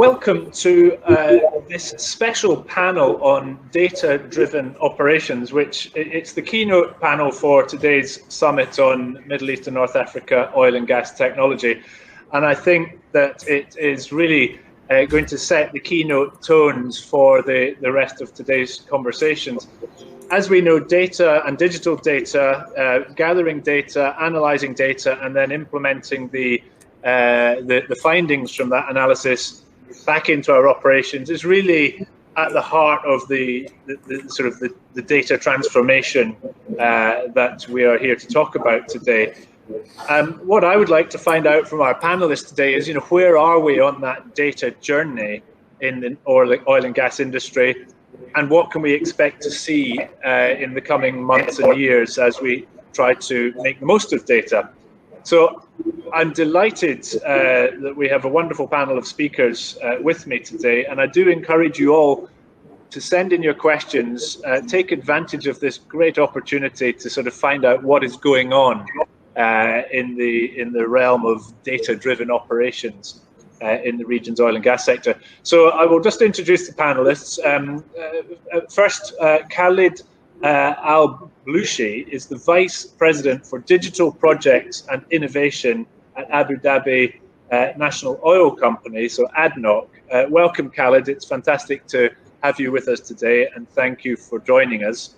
Welcome to this special panel on data-driven operations, which it's the keynote panel for today's summit on Middle East and North Africa oil and gas technology. And I think that it is really going to set the keynote tones for the rest of today's conversations. As we know, data and digital data, gathering data, analyzing data, and then implementing the findings from that analysis back into our operations is really at the heart of the data transformation that we are here to talk about today. What I would like to find out from our panelists today is, where are we on that data journey in the oil and gas industry, and what can we expect to see in the coming months and years as we try to make the most of data. So I'm delighted that we have a wonderful panel of speakers with me today, and I do encourage you all to send in your questions, take advantage of this great opportunity to sort of find out what is going on in the realm of data-driven operations in the region's oil and gas sector. So I will just introduce the panelists. First, Khaled Al-Blooshi is the Vice President for Digital Projects and Innovation at Abu Dhabi National Oil Company, so ADNOC. Welcome, Khaled. It's fantastic to have you with us today, and thank you for joining us.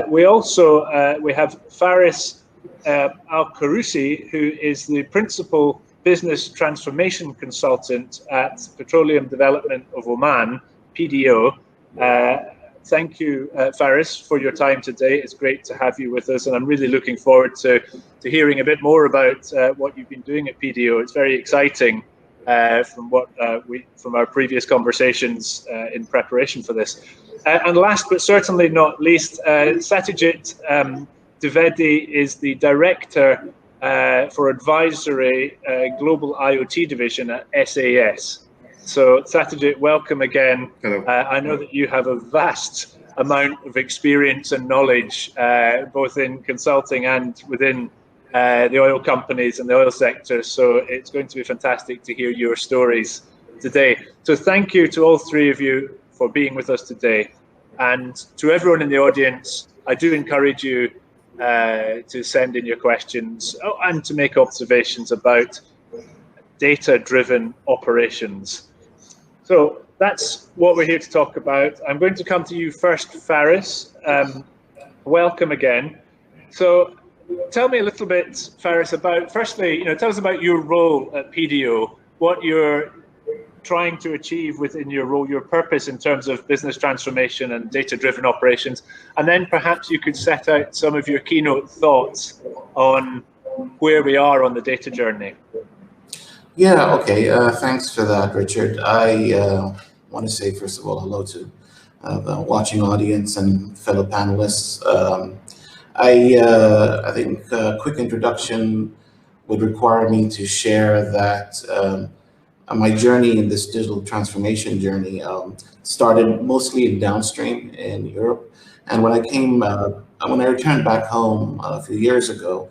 We have Faris Al-Kharusi, who is the Principal Business Transformation Consultant at Petroleum Development of Oman, PDO. Thank you, Faris, for your time today. It's great to have you with us, and I'm really looking forward to hearing a bit more about what you've been doing at PDO. It's very exciting from our previous conversations in preparation for this. And last but certainly not least, Satyajit Dwivedi is the Director for Advisory Global IoT Division at SAS. So Satyajit, welcome again. Hello. I know that you have a vast amount of experience and knowledge, both in consulting and within the oil companies and the oil sector. So it's going to be fantastic to hear your stories today. So thank you to all three of you for being with us today. And to everyone in the audience, I do encourage you to send in your questions and to make observations about data-driven operations. So that's what we're here to talk about. I'm going to come to you first, Faris. Welcome again. So tell me a little bit, Faris, about, firstly, tell us about your role at PDO, what you're trying to achieve within your role, your purpose in terms of business transformation and data-driven operations. And then perhaps you could set out some of your keynote thoughts on where we are on the data journey. Yeah, okay. Thanks for that, Richard. I want to say, first of all, hello to the watching audience and fellow panelists. I think a quick introduction would require me to share that my journey in this digital transformation journey started mostly in downstream in Europe. And when I returned back home a few years ago,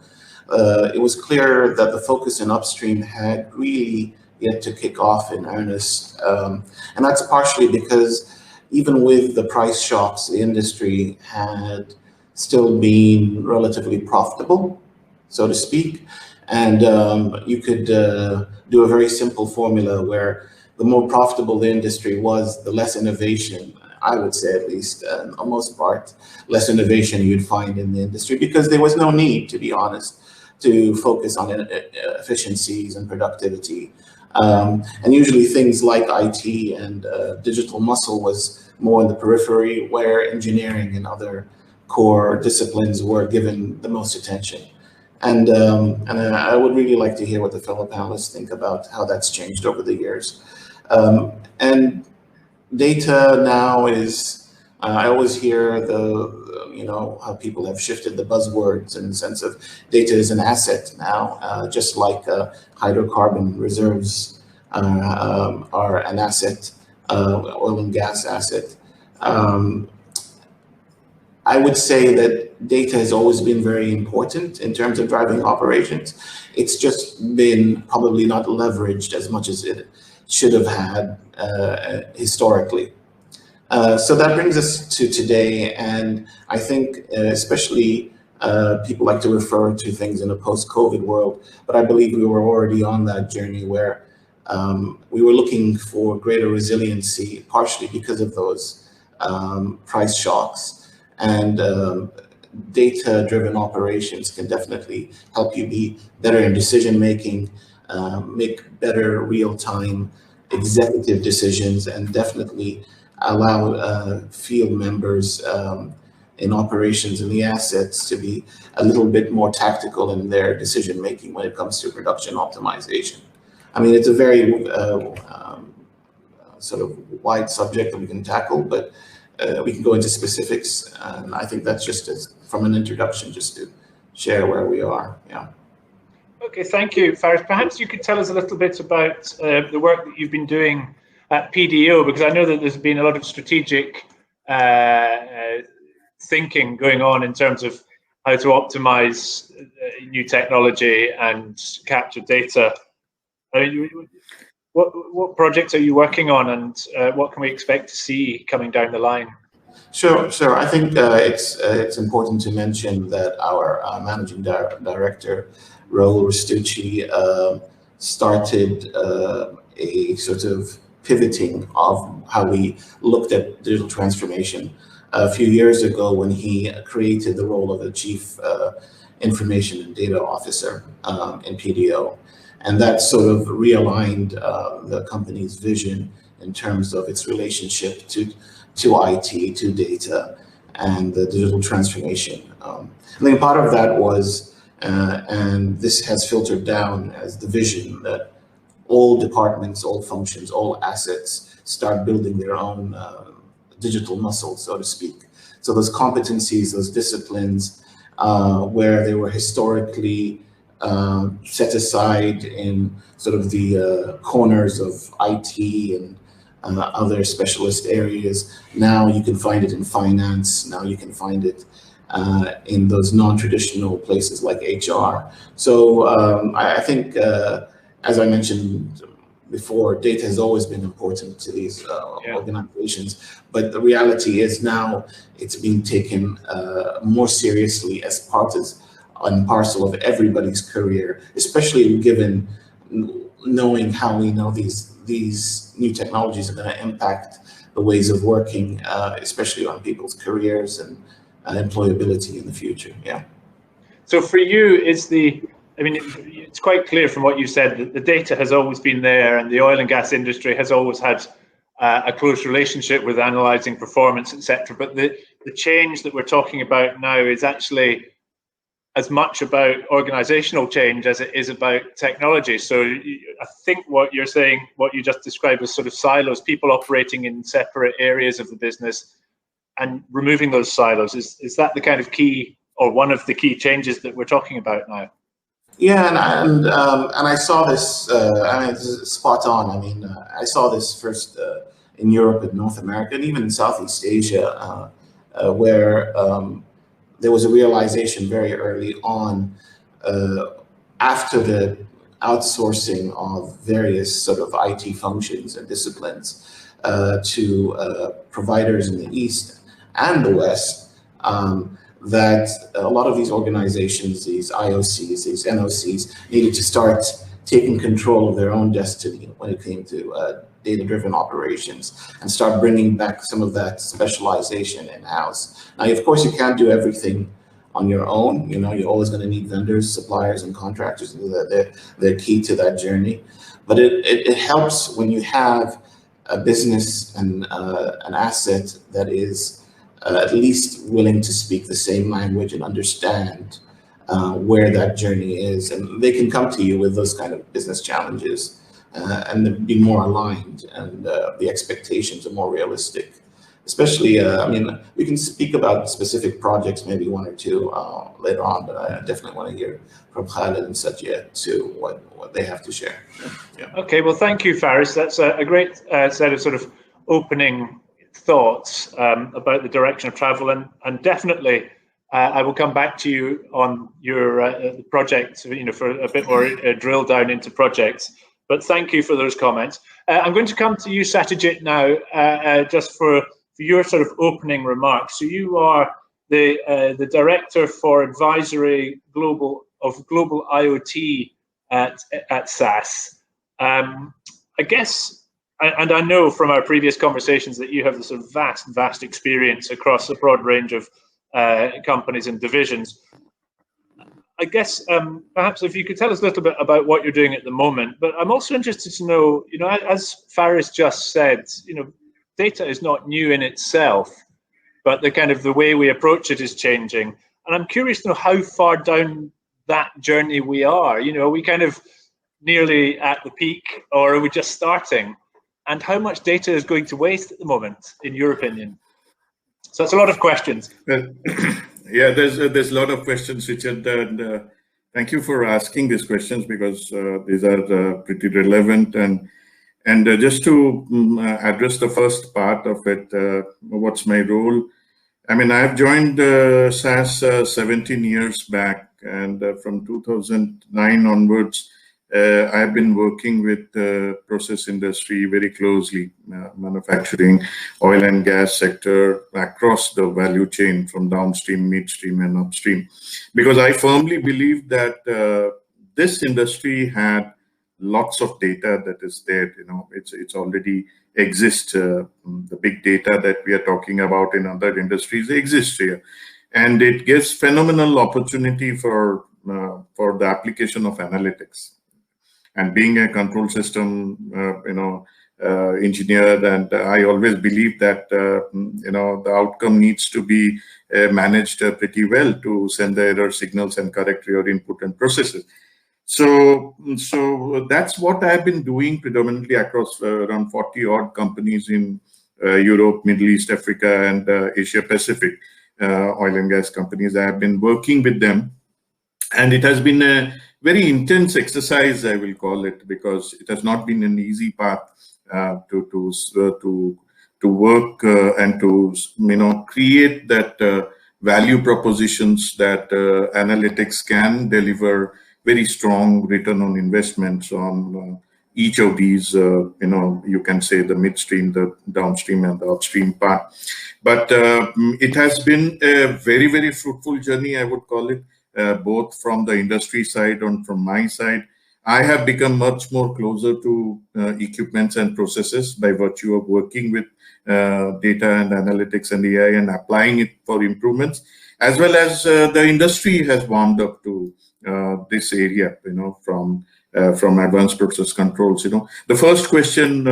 it was clear that the focus in upstream had really yet to kick off in earnest. And that's partially because even with the price shocks, the industry had still been relatively profitable, so to speak. And you could do a very simple formula where the more profitable the industry was, the less innovation, I would say at least, on the most part, less innovation you'd find in the industry, because there was no need, to be honest, to focus on efficiencies and productivity. And usually things like IT and digital muscle was more in the periphery, where engineering and other core disciplines were given the most attention. And I would really like to hear what the fellow panelists think about how that's changed over the years. And data now is, I always hear how people have shifted the buzzwords in the sense of data is an asset now, just like hydrocarbon reserves are an asset, oil and gas asset. I would say that data has always been very important in terms of driving operations. It's just been probably not leveraged as much as it should have had historically. So that brings us to today, and I think especially people like to refer to things in a post-COVID world, but I believe we were already on that journey where we were looking for greater resiliency, partially because of those price shocks. And data-driven operations can definitely help you be better in decision-making, make better real-time executive decisions, and definitely allow field members in operations and the assets to be a little bit more tactical in their decision making when it comes to production optimization. I mean, it's a very sort of wide subject that we can tackle, but we can go into specifics. And I think that's just from an introduction, just to share where we are. Yeah. Okay, thank you, Faris. Perhaps you could tell us a little bit about the work that you've been doing at PDO, because I know that there's been a lot of strategic thinking going on in terms of how to optimize new technology and capture data. What projects are you working on, and what can we expect to see coming down the line? Sure. I think it's important to mention that our managing director, Raul Restucci, started a sort of pivoting of how we looked at digital transformation a few years ago when he created the role of a chief information and data officer in PDO. And that sort of realigned the company's vision in terms of its relationship to IT, to data, and the digital transformation. I think part of that was, and this has filtered down as the vision, that all departments, all functions, all assets start building their own digital muscle, so to speak. So those competencies, those disciplines, where they were historically set aside in sort of the corners of IT and other specialist areas, now you can find it in finance, now you can find it in those non-traditional places like HR. So I think, as I mentioned before, data has always been important to these organizations, but the reality is now it's being taken more seriously as part and parcel of everybody's career, especially given knowing how we know these new technologies are going to impact the ways of working, especially on people's careers and employability in the future. Yeah. So for you, it's quite clear from what you said that the data has always been there, and the oil and gas industry has always had a close relationship with analyzing performance, etc. But the change that we're talking about now is actually as much about organizational change as it is about technology. So I think what you're saying, what you just described as sort of silos, people operating in separate areas of the business, and removing those silos, is that the kind of key, or one of the key changes that we're talking about now? Yeah, and I saw this. I mean, it's spot on. I mean, I saw this first in Europe and North America, and even in Southeast Asia, where there was a realization very early on, after the outsourcing of various sort of IT functions and disciplines to providers in the East and the West, that a lot of these organizations, these IOCs, these NOCs, needed to start taking control of their own destiny when it came to data-driven operations, and start bringing back some of that specialization in-house. Now, of course, you can't do everything on your own. You know, you're always going to need vendors, suppliers, and contractors. They're key to that journey. But it helps when you have a business and an asset that is at least willing to speak the same language and understand where that journey is, and they can come to you with those kind of business challenges and be more aligned, and the expectations are more realistic. Especially, I mean, we can speak about specific projects, maybe one or two later on, but I definitely want to hear from Khaled and Satyajit too, what they have to share. Yeah. Okay, well, thank you, Faris. That's a great set of sort of opening thoughts about the direction of travel, and definitely I will come back to you on your project, you know, for a bit more drill down into projects. But thank you for those comments. I'm going to come to you, Satyajit, now, just for your sort of opening remarks. So you are the Director for Advisory of Global IoT at SAS. I guess, and I know from our previous conversations that you have this sort of vast experience across a broad range of companies and divisions. I guess perhaps if you could tell us a little bit about what you're doing at the moment, but I'm also interested to know, as Faris just said, data is not new in itself, but the way we approach it is changing. And I'm curious to know how far down that journey we are. Are we kind of nearly at the peak, or are we just starting? And how much data is going to waste at the moment, in your opinion? So it's a lot of questions. Yeah, there's a lot of questions, Richard, and thank you for asking these questions, because these are pretty relevant. And just to address the first part of it, what's my role? I mean, I've joined SAS 17 years back, and from 2009 onwards, I've been working with the process industry very closely, manufacturing, oil and gas sector, across the value chain from downstream, midstream, and upstream. Because I firmly believe that this industry had lots of data that is there. It's already exists. The big data that we are talking about in other industries exists here, and it gives phenomenal opportunity for the application of analytics. And being a control system, engineer, and I always believe that the outcome needs to be managed pretty well to send the error signals and correct your input and processes. So that's what I've been doing predominantly across around 40 odd companies in Europe, Middle East, Africa, and Asia Pacific, oil and gas companies. I have been working with them, and it has been a very intense exercise, I will call it, because it has not been an easy path to work and to create that value propositions that analytics can deliver very strong return on investments on each of these, you can say the midstream, the downstream, and the upstream part. But it has been a very, very fruitful journey, I would call it, both from the industry side and from my side. I have become much more closer to equipments and processes by virtue of working with data and analytics and AI and applying it for improvements, as well as the industry has warmed up to this area, from advanced process controls. The first question,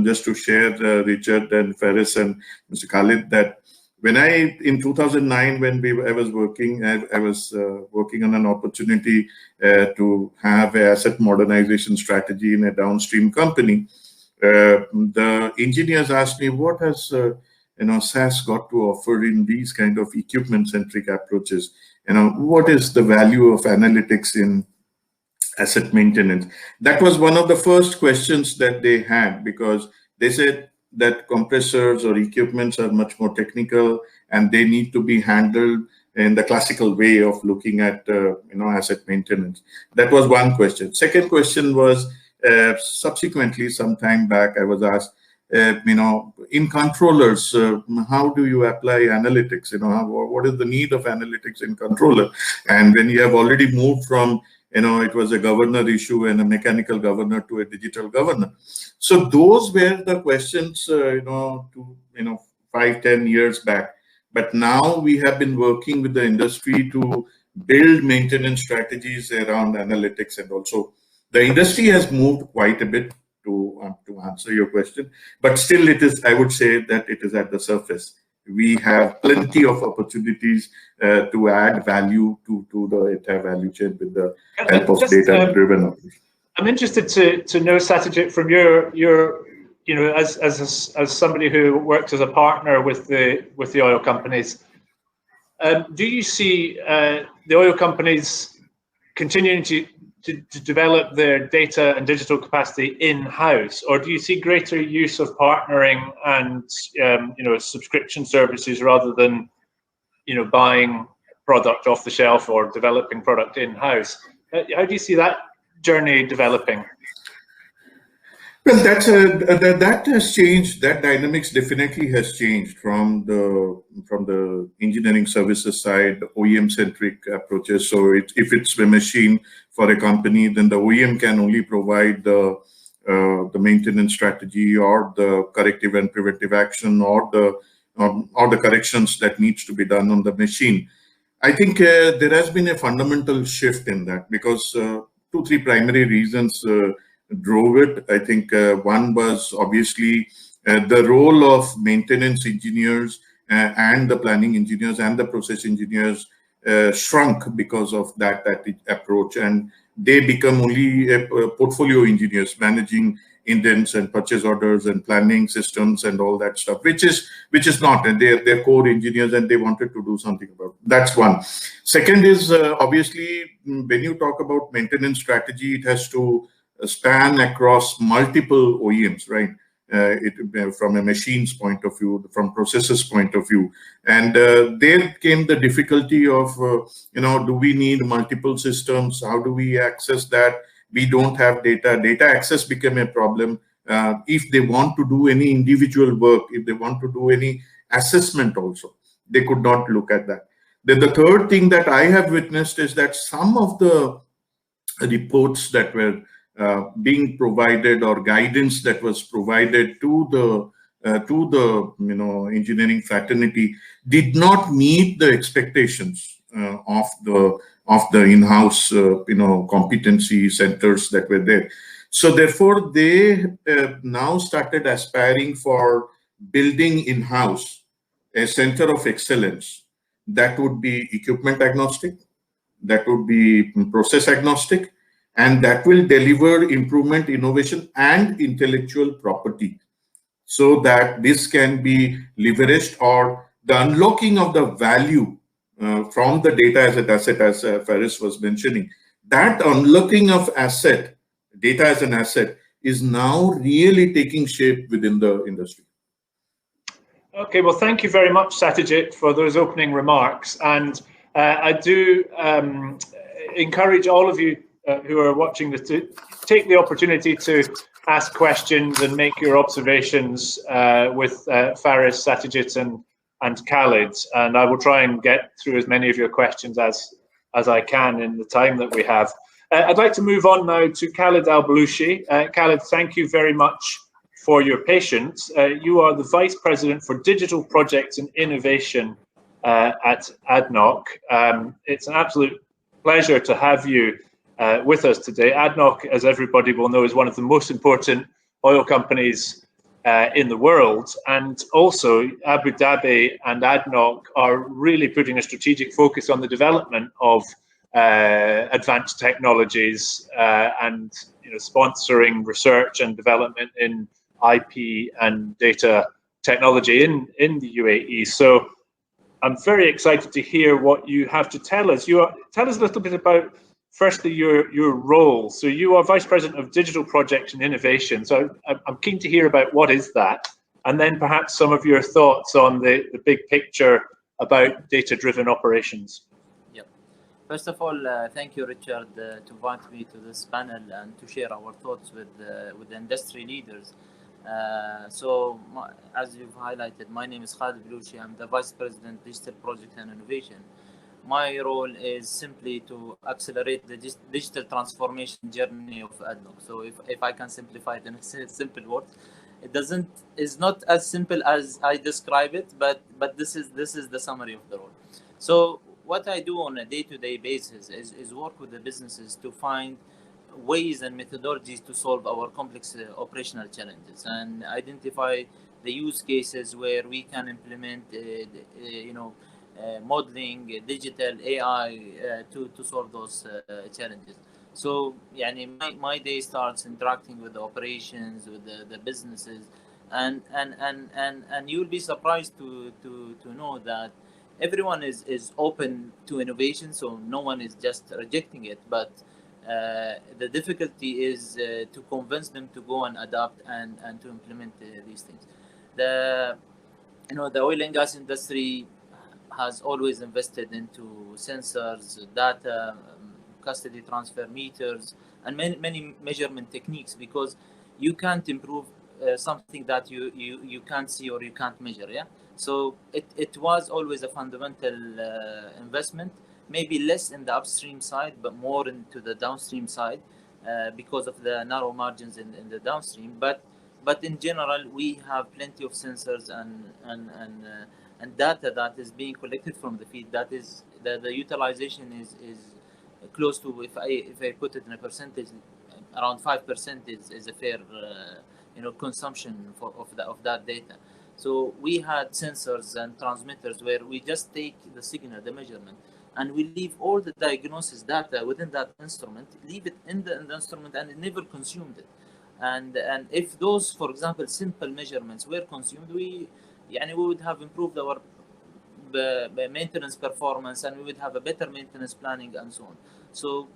just to share, Richard and Faris and Mr. Khaled, that when in 2009, when I was working, I was working on an opportunity to have an asset modernization strategy in a downstream company. The engineers asked me, what has SAS got to offer in these kind of equipment-centric approaches? What is the value of analytics in asset maintenance? That was one of the first questions that they had, because they said that compressors or equipments are much more technical, and they need to be handled in the classical way of looking at asset maintenance. That was one question. Second question was, subsequently, some time back, I was asked, in controllers, how do you apply analytics? What is the need of analytics in controller? And when you have already moved from, it was a governor issue and a mechanical governor to a digital governor. So those were the questions, 5-10 years back. But now we have been working with the industry to build maintenance strategies around analytics, and also the industry has moved quite a bit to answer your question, but still it is, I would say that it is at the surface. We have plenty of opportunities to add value to the entire value chain with the help of data-driven operations. I'm interested to know, Satyajit, from your as somebody who works as a partner with the oil companies, do you see the oil companies continuing to develop their data and digital capacity in-house, or do you see greater use of partnering and subscription services rather than buying product off the shelf or developing product in-house? How do you see that journey developing? Well, that has changed. That dynamics definitely has changed from the engineering services side, OEM centric approaches. So if it's a machine for a company, then the OEM can only provide the maintenance strategy or the corrective and preventive action or the corrections that needs to be done on the machine. I think there has been a fundamental shift in that because two, three primary reasons drove it. I think one was obviously the role of maintenance engineers and the planning engineers and the process engineers shrunk because of that approach, and they become only portfolio engineers managing indents and purchase orders and planning systems and all that stuff, which is not, and they're core engineers and they wanted to do something about it. That's one. Second is obviously when you talk about maintenance strategy, it has to span across multiple OEMs, right? From a machine's point of view, from processes point of view, and there came the difficulty of do we need multiple systems? How do we access that? We don't have data. Data access became a problem. If they want to do any individual work, if they want to do any assessment also, they could not look at that. Then the third thing that I have witnessed is that some of the reports that were being provided or guidance that was provided to the engineering fraternity did not meet the expectations of the in-house competency centers that were there. So therefore they now started aspiring for building in-house a center of excellence that would be equipment agnostic, that would be process agnostic, and that will deliver improvement, innovation, and intellectual property so that this can be leveraged, or the unlocking of the value from the data as an asset, as Faris was mentioning. That unlocking of data as an asset, is now really taking shape within the industry. Okay, well, thank you very much, Satyajit, for those opening remarks. And I do encourage all of you who are watching this to take the opportunity to ask questions and make your observations with Faris, Satyajit, and Khaled. And I will try and get through as many of your questions as I can in the time that we have. I'd like to move on now to Khaled Al-Blooshi. Khaled, thank you very much for your patience. You are the Vice President for Digital Projects and Innovation at ADNOC. It's an absolute pleasure to have you with us today. ADNOC, as everybody will know, is one of the most important oil companies in the world, and also Abu Dhabi and ADNOC are really putting a strategic focus on the development of advanced technologies and sponsoring research and development in IP and data technology in the UAE. So I'm very excited to hear what you have to tell us. Tell us a little bit about, firstly, your role. So you are Vice President of Digital Projects and Innovation. So I'm keen to hear about what is that, and then perhaps some of your thoughts on the big picture about data-driven operations. Yep. First of all, thank you, Richard, to invite me to this panel and to share our thoughts with the industry leaders. As you've highlighted, my name is Khaled Blooshi. I'm the Vice President, Digital Project and Innovation. My role is simply to accelerate the digital transformation journey of ADNOC. So if I can simplify it in a simple word, it's not as simple as I describe it, but this is the summary of the role. So what I do on a day-to-day basis is work with the businesses to find ways and methodologies to solve our complex operational challenges and identify the use cases where we can implement modeling, digital AI to solve those challenges. So my day starts interacting with the operations, with the businesses, and you'll be surprised to know that everyone is open to innovation, so no one is just rejecting it, but the difficulty is to convince them to go and adapt and to implement these things. The oil and gas industry has always invested into sensors, data, custody transfer meters, and many measurement techniques, because you can't improve something that you can't see or you can't measure. Yeah. So it was always a fundamental investment, maybe less in the upstream side, but more into the downstream side because of the narrow margins in the downstream. But in general, we have plenty of sensors and data that is being collected from the field. That is the utilization is close to, if I put it in a percentage, around 5% is a fair consumption of that data. So we had sensors and transmitters where we just take the signal, the measurement, and we leave all the diagnosis data within that instrument, leave it in the instrument, and it never consumed it. And if those, for example, simple measurements were consumed, we would have improved our maintenance performance, and we would have a better maintenance planning and so on. So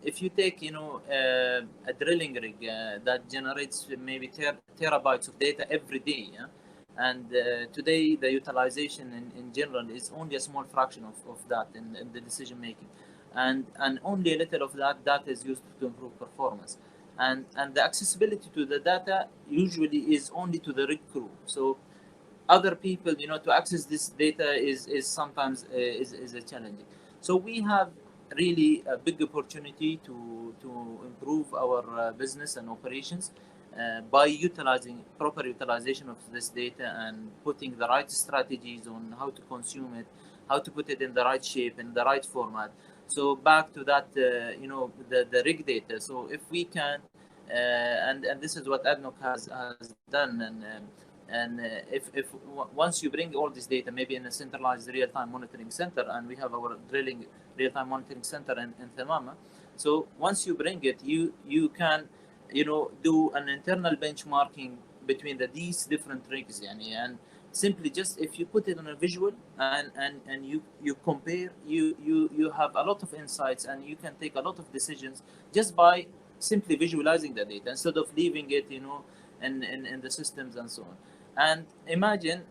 if you take a drilling rig that generates maybe terabytes of data every day, and today the utilization in general is only a small fraction of that in the decision making, and only a little of that data is used to improve performance, and the accessibility to the data usually is only to the rig crew. So other people, to access this data is sometimes is a challenging. So we have really a big opportunity to improve our business and operations by utilizing proper utilization of this data and putting the right strategies on how to consume it, how to put it in the right shape, in the right format. So back to that, the rig data. So if we can, and this is what ADNOC has done, and if once you bring all this data, maybe in a centralized real-time monitoring center, and we have our drilling real-time monitoring center in Thamama. So once you bring it, you can do an internal benchmarking between these different rigs, and simply just if you put it on a visual and you compare, you have a lot of insights, and you can take a lot of decisions just by simply visualizing the data instead of leaving it in the systems and so on. And imagine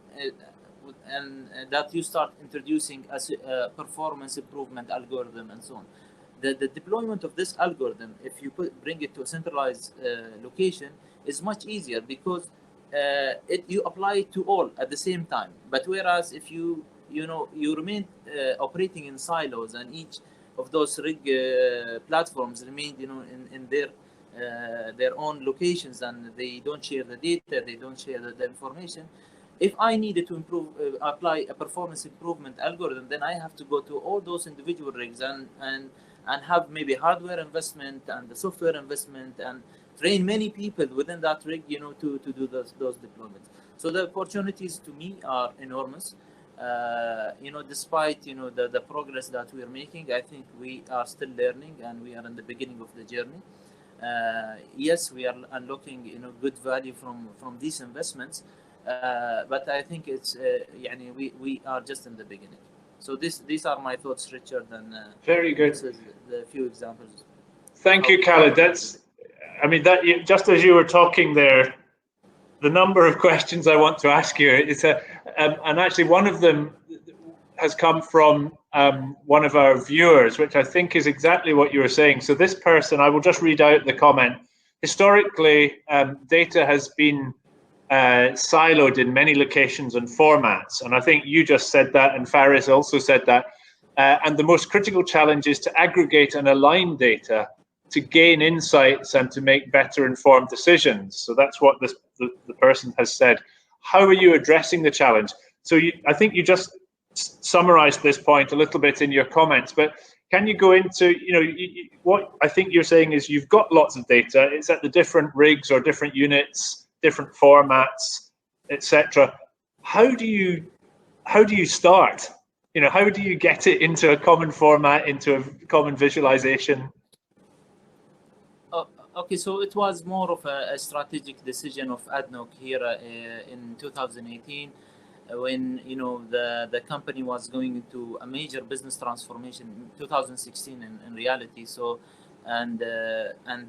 that you start introducing a performance improvement algorithm and so on. The deployment of this algorithm, if you bring it to a centralized location, is much easier because you apply it to all at the same time. But whereas if you remain operating in silos, and each of those rig platforms remain in their own locations, and they don't share the data, they don't share the information. If I needed to apply a performance improvement algorithm, then I have to go to all those individual rigs and have maybe hardware investment and the software investment and train many people within that rig, to do those deployments. So the opportunities to me are enormous. Despite the progress that we are making, I think we are still learning, and we are in the beginning of the journey. Yes, we are unlocking good value from these investments, but I think it's we are just in the beginning. So these are my thoughts, Richard, and very good. This is the few examples. Thank you, Khaled. Just as you were talking there, the number of questions I want to ask you is and actually one of them has come from one of our viewers, which I think is exactly what you were saying. So this person, I will just read out the comment. Historically, data has been siloed in many locations and formats, and I think you just said that, and Faris also said that. And the most critical challenge is to aggregate and align data to gain insights and to make better informed decisions. So that's what the person has said. How are you addressing the challenge? So I think you just summarized this point a little bit in your comments, but can you go into, what I think you're saying is you've got lots of data, it's at the different rigs or different units, different formats, etc. How do you start? How do you get it into a common format, into a common visualization? Okay, so it was more of a strategic decision of ADNOC here in 2018, when the company was going into a major business transformation in 2016 in reality. So and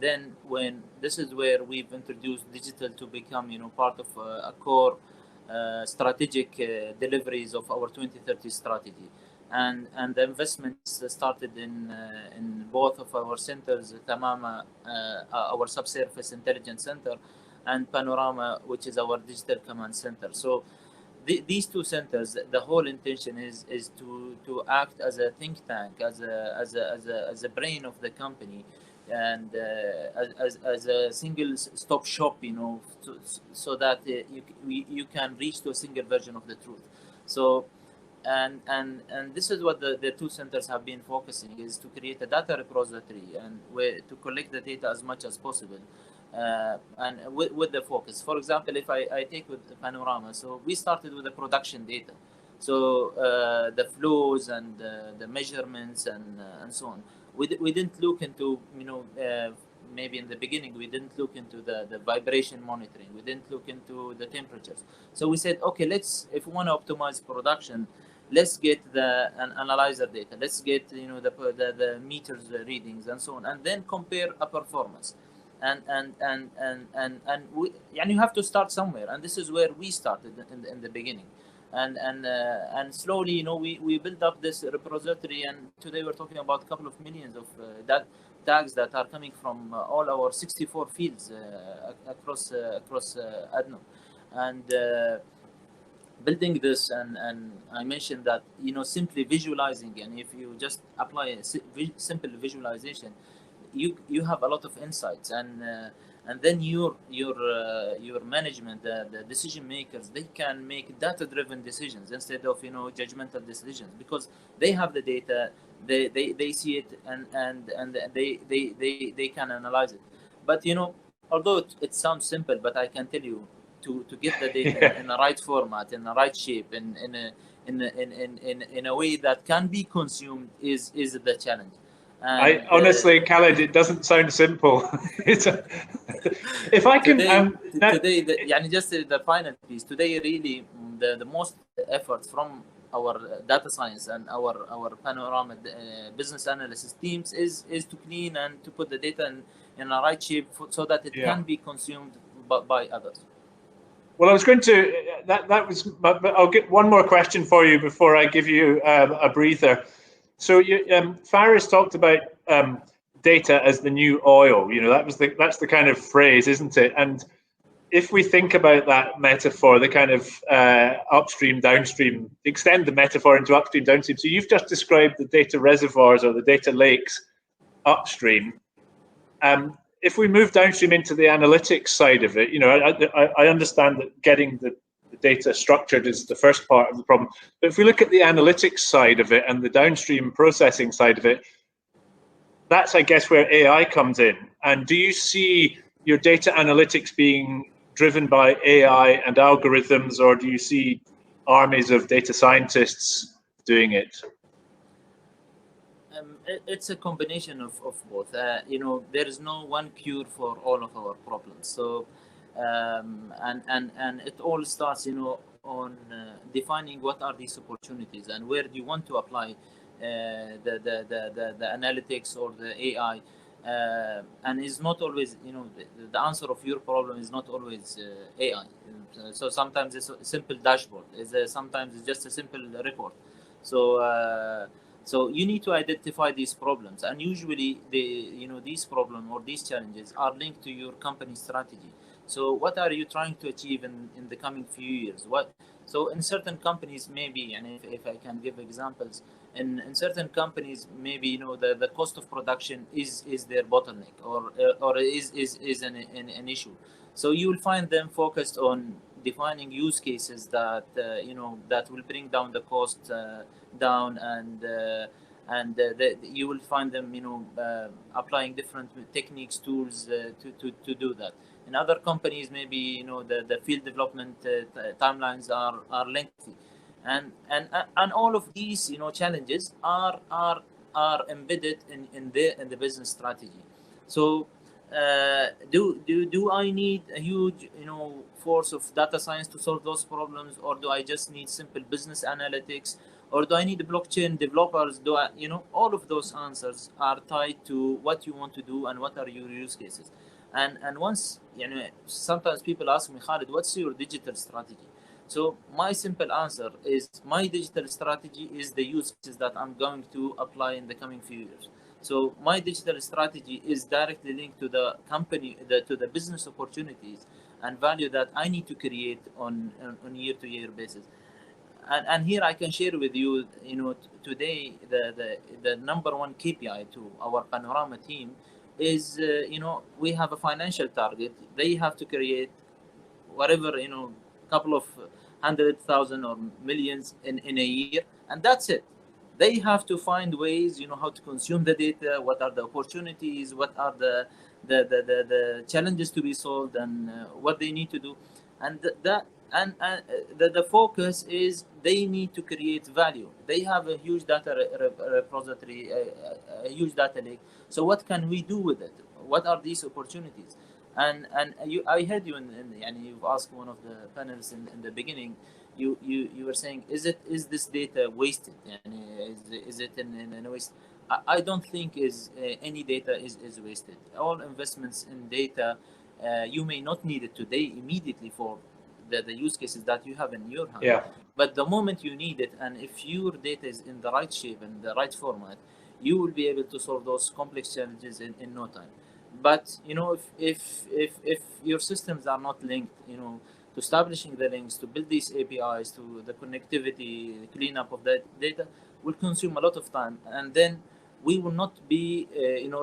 then when this is where we've introduced digital to become part of a core strategic deliveries of our 2030 strategy. and the investments started in both of our centers, Tamama, our subsurface intelligence center, and Panorama, which is our digital command center. So these two centers, the whole intention is to act as a think tank, as a brain of the company, and as a single stop shop, so that you can reach to a single version of the truth. So and this is what the two centers have been focusing, is to create a data repository and to collect the data as much as possible. And with the focus. For example, if I take with the Panorama, so we started with the production data. So the flows and the measurements and so on. We didn't look into, maybe in the beginning, we didn't look into the vibration monitoring. We didn't look into the temperatures. So we said, okay, if we want to optimize production, let's get the analyzer data. Let's get, the meters readings and so on, and then compare a performance. And you have to start somewhere, and this is where we started in the beginning, and slowly, we built up this repository, and today we're talking about a couple of millions of tags that are coming from all our 64 fields across ADNOC, and building this, and I mentioned that simply visualizing, and if you just apply a simple visualization, you have a lot of insights, and then your management, the decision makers, they can make data-driven decisions instead of judgmental decisions, because they have the data, they see it, and they can analyze it. But although it sounds simple, but I can tell you to get the data in the right format, in the right shape, in a way that can be consumed is the challenge. And, honestly, Khaled, it doesn't sound simple. If I can today, just the final piece. Today, really, the most effort from our data science and our Panorama business analysis teams is to clean and to put the data in the right shape so that it can be consumed by others. Well, I was going to. That was. I'll get one more question for you before I give you a breather. So Faris talked about data as the new oil. That's the kind of phrase, isn't it? And if we think about that metaphor, the kind of upstream, downstream, extend the metaphor into upstream, downstream. So you've just described the data reservoirs or the data lakes upstream. If we move downstream into the analytics side of it, I understand that getting the data structured is the first part of the problem. But if we look at the analytics side of it and the downstream processing side of it, that's, I guess, where AI comes in. And do you see your data analytics being driven by AI and algorithms, or do you see armies of data scientists doing it? It's a combination of both. There is no one cure for all of our problems. So and it all starts on defining what are these opportunities and where do you want to apply the analytics or the AI, and it's not always the answer of your problem is not always AI. So sometimes it's a simple dashboard, sometimes it's just a simple report. So you need to identify these problems, and usually these problems or these challenges are linked to your company strategy. So what are you trying to achieve in the coming few years? So in certain companies, maybe, and if I can give examples, in certain companies, maybe the cost of production is their bottleneck, or is an issue. So you will find them focused on defining use cases that that will bring down the cost down, and you will find them applying different techniques, tools to do that. In other companies, maybe the field development timelines are lengthy, and all of these challenges are embedded in the business strategy. So do I need a huge force of data science to solve those problems, or do I just need simple business analytics, or do I need blockchain developers? Do I all of those answers are tied to what you want to do and what are your use cases. And once sometimes people ask me, Khaled, what's your digital strategy? So my simple answer is my digital strategy is the use cases that I'm going to apply in the coming few years. So my digital strategy is directly linked to the company, to the business opportunities and value that I need to create on year-to-year basis. And here I can share with you, today the number one KPI to our Panorama team is, we have a financial target. They have to create whatever, couple of 100,000 or millions in a year, and that's it. They have to find ways, how to consume the data, what are the opportunities, what are the challenges to be solved, and what they need to do. And the focus is they need to create value. They have a huge data repository, a huge data lake. So what can we do with it? What are these opportunities? And I heard you, and you've asked one of the panelists in the beginning. You were saying, is this data wasted? And is it in a waste? I don't think any data is wasted. All investments in data, you may not need it today immediately for the use cases that you have in your hand. Yeah. But the moment you need it, and if your data is in the right shape and the right format, you will be able to solve those complex challenges in no time. But if your systems are not linked, to establishing the links, to build these APIs, to the connectivity, cleanup of that data, will consume a lot of time, and then we will not be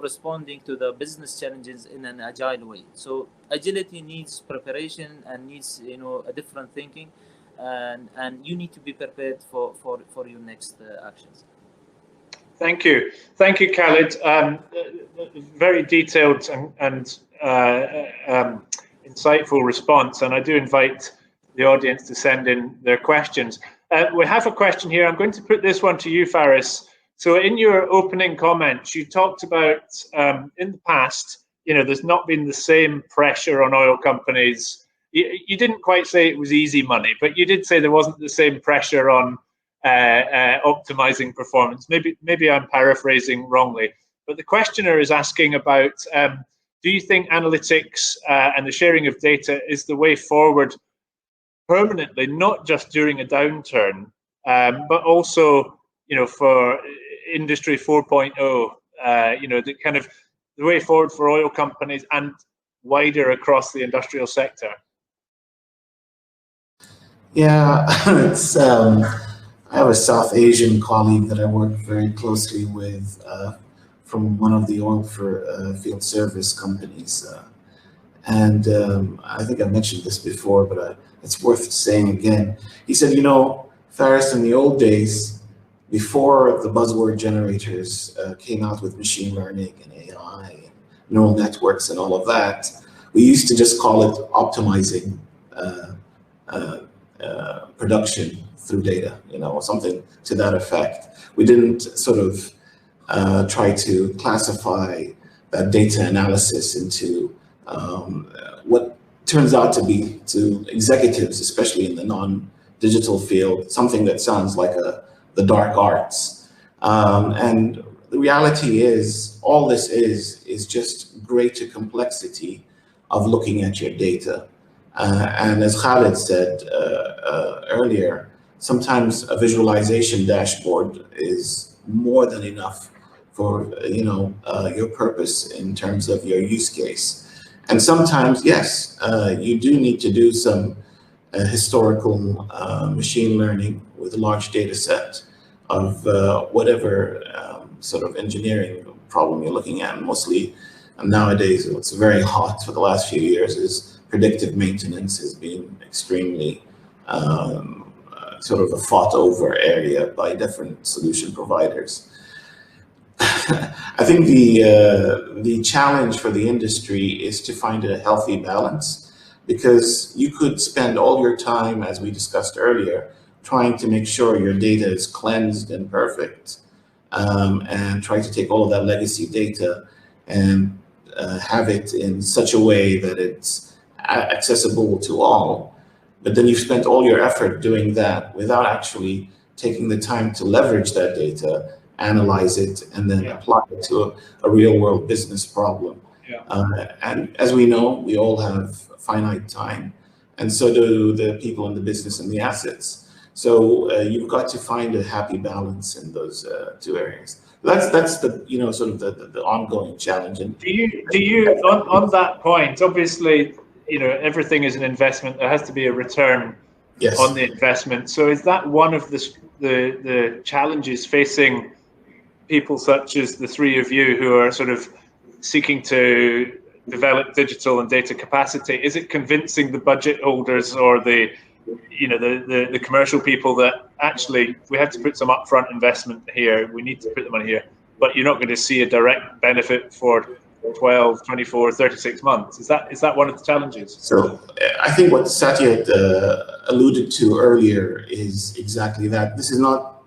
responding to the business challenges in an agile way. So agility needs preparation and needs a different thinking, and you need to be prepared for your next actions. Thank you, Khaled. Very detailed and insightful response, and I do invite the audience to send in their questions. We have a question here. I'm going to put this one to you, Faris. So in your opening comments, you talked about in the past, there's not been the same pressure on oil companies. You didn't quite say it was easy money, but you did say there wasn't the same pressure on optimizing performance. Maybe I'm paraphrasing wrongly, but the questioner is asking about, do you think analytics and the sharing of data is the way forward permanently, not just during a downturn, but also, for Industry 4.0, the kind of the way forward for oil companies and wider across the industrial sector? Yeah, it's. I have a South Asian colleague that I work very closely with from one of the oil field service companies. And I think I mentioned this before, but it's worth saying again. He said, Faris, in the old days, before the buzzword generators came out with machine learning and AI and neural networks and all of that, we used to just call it optimizing production through data, something to that effect. We didn't sort of try to classify that data analysis into what turns out to be, to executives, especially in the non-digital field, something that sounds like the dark arts. And the reality is, all this is just greater complexity of looking at your data. And as Khaled said earlier, sometimes a visualization dashboard is more than enough for your purpose in terms of your use case. And sometimes, yes, you do need to do some historical machine learning with a large data set of whatever sort of engineering problem you're looking at. Mostly nowadays, what's very hot for the last few years is predictive maintenance has been extremely sort of a fought over area by different solution providers. I think the challenge for the industry is to find a healthy balance, because you could spend all your time, as we discussed earlier, trying to make sure your data is cleansed and perfect, and try to take all of that legacy data and have it in such a way that it's accessible to all. But then you've spent all your effort doing that without actually taking the time to leverage that data, analyze it, and then apply it to a real world business problem. And as we know, we all have finite time. and so do the people in the business and the assets. So you've got to find a happy balance in those two areas. That's the sort of the ongoing challenge. And do you on that point? Obviously, everything is an investment. There has to be a return on the investment. So is that one of the challenges facing people such as the three of you who are sort of seeking to develop digital and data capacity? Is it convincing the budget holders or the commercial people that actually we have to put some upfront investment here, we need to put the money here, but you're not going to see a direct benefit for 12, 24, 36 months? Is that one of the challenges? So I think what Satyajit alluded to earlier is exactly that. This is not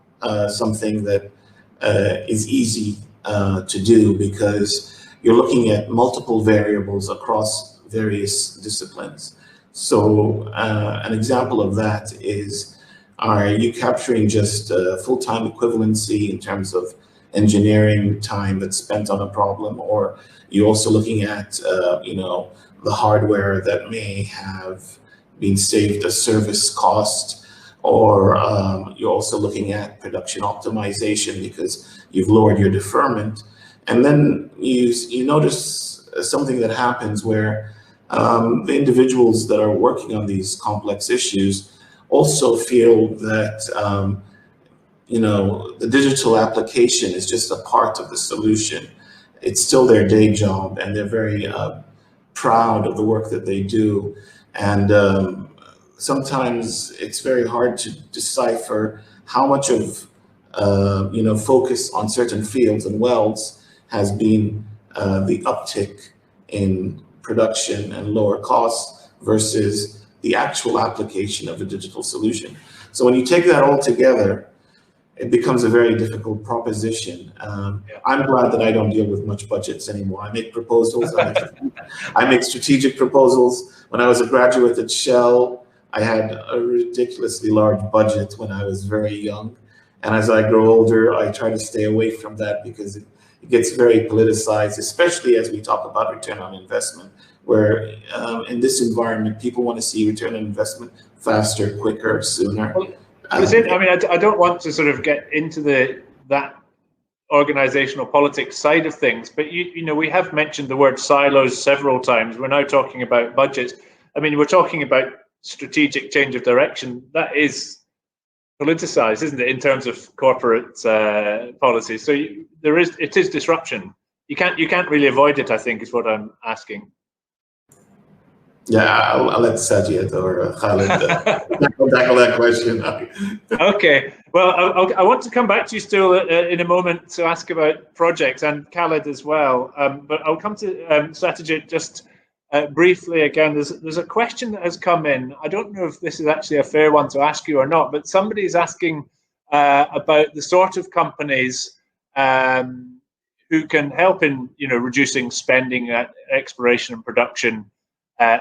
something that is easy to do, because you're looking at multiple variables across various disciplines. So an example of that is, are you capturing just full-time equivalency in terms of engineering time that's spent on a problem, or you're also looking at the hardware that may have been saved as service cost, or you're also looking at production optimization because you've lowered your deferment. And then you notice something that happens where the individuals that are working on these complex issues also feel that the digital application is just a part of the solution. It's still their day job, and they're very proud of the work that they do. And sometimes it's very hard to decipher how much of focus on certain fields and wells has been the uptick in production and lower costs versus the actual application of a digital solution. So when you take that all together, it becomes a very difficult proposition. I'm glad that I don't deal with much budgets anymore. I make proposals. I make strategic proposals. When I was a graduate at Shell, I had a ridiculously large budget when I was very young. And as I grow older, I try to stay away from that, because it gets very politicized, especially as we talk about return on investment, where in this environment, people want to see return on investment faster, quicker, sooner. I don't want to sort of get into that organizational politics side of things, but we have mentioned the word silos several times. We're now talking about budgets. I mean, we're talking about strategic change of direction. That is politicized, isn't it, in terms of corporate policy? So it is disruption. You can't really avoid it, I think, is what I'm asking. Yeah, I'll let Satyajit or Khaled tackle that question. Okay. Well, I want to come back to you still in a moment to ask about projects, and Khaled as well. But I'll come to Satyajit just briefly again. There's a question that has come in. I don't know if this is actually a fair one to ask you or not, but somebody's asking about the sort of companies who can help in reducing spending at exploration and production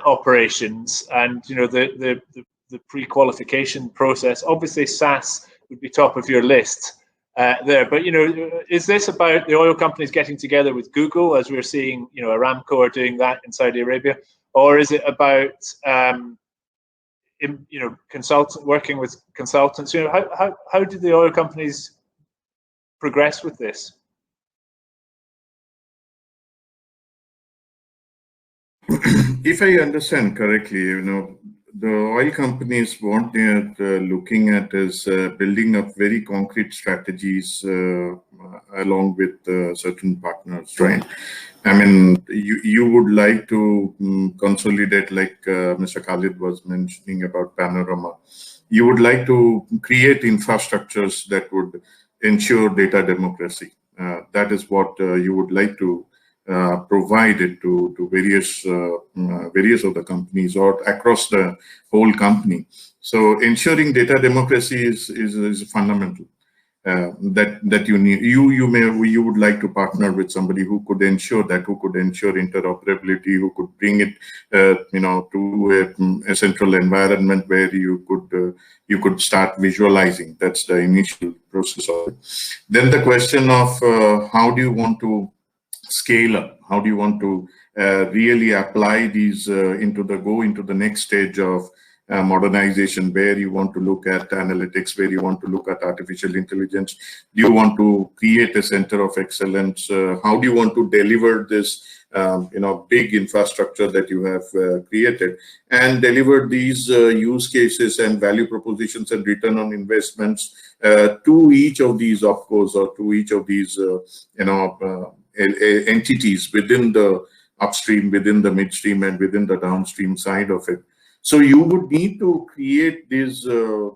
operations, and the pre-qualification process. Obviously, SAS would be top of your list there. But is this about the oil companies getting together with Google, as we're seeing Aramco are doing that in Saudi Arabia, or is it about working with consultants? How do the oil companies progress with this? If I understand correctly, the oil companies what they're looking at is building up very concrete strategies along with certain partners, right? I mean, you would like to consolidate, like Mr. Khaled was mentioning about Panorama. You would like to create infrastructures that would ensure data democracy. That is what you would like to provide it to various of the companies or across the whole company. So ensuring data democracy is fundamental. That you need. You would like to partner with somebody who could ensure interoperability, who could bring it to a central environment where you could start visualizing. That's the initial process of it. Then the question of how do you want to scale up? How do you want to really apply these go into the next stage of modernization, where you want to look at analytics, where you want to look at artificial intelligence? Do you want to create a center of excellence? How do you want to deliver this big infrastructure that you have created, and deliver these use cases and value propositions and return on investments to each of these opcos, or to each of these entities within the upstream, within the midstream, and within the downstream side of it? So you would need to create these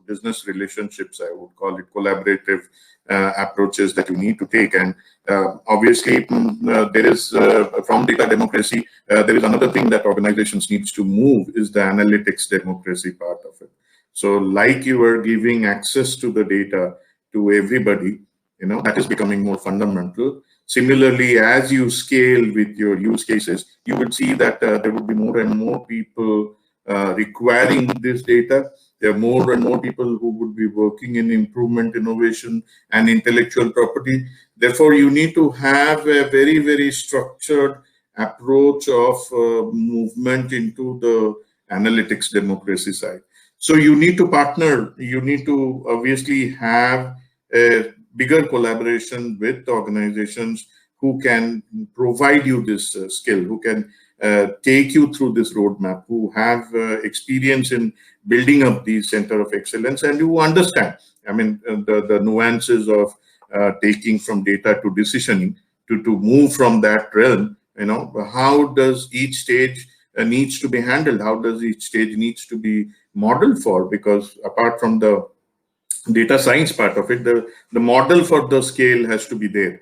business relationships, I would call it collaborative approaches that you need to take. And obviously, there is, from data democracy, there is another thing that organizations needs to move, is the analytics democracy part of it. So like you are giving access to the data to everybody, that is becoming more fundamental. Similarly, as you scale with your use cases, you would see that there would be more and more people requiring this data. There are more and more people who would be working in improvement, innovation, and intellectual property. Therefore, you need to have a very, very structured approach of movement into the analytics democracy side. So you need to partner. You need to obviously have a bigger collaboration with organizations who can provide you this skill, who can take you through this roadmap, who have experience in building up the center of excellence, and who understand, the nuances of taking from data to decisioning, to move from that realm. How does each stage needs to be handled? How does each stage needs to be modeled for? Because apart from the data science part of it, the model for the scale has to be there.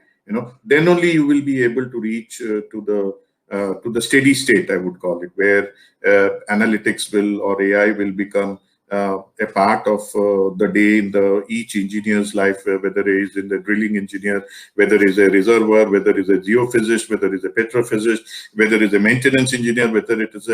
Then only you will be able to reach to the steady state, I would call it, where analytics will, or AI will become a part of the day in each engineer's life, whether it is in the drilling engineer, whether it is a reservoir, whether it is a geophysicist, whether it is a petrophysicist, whether it is a maintenance engineer, whether it is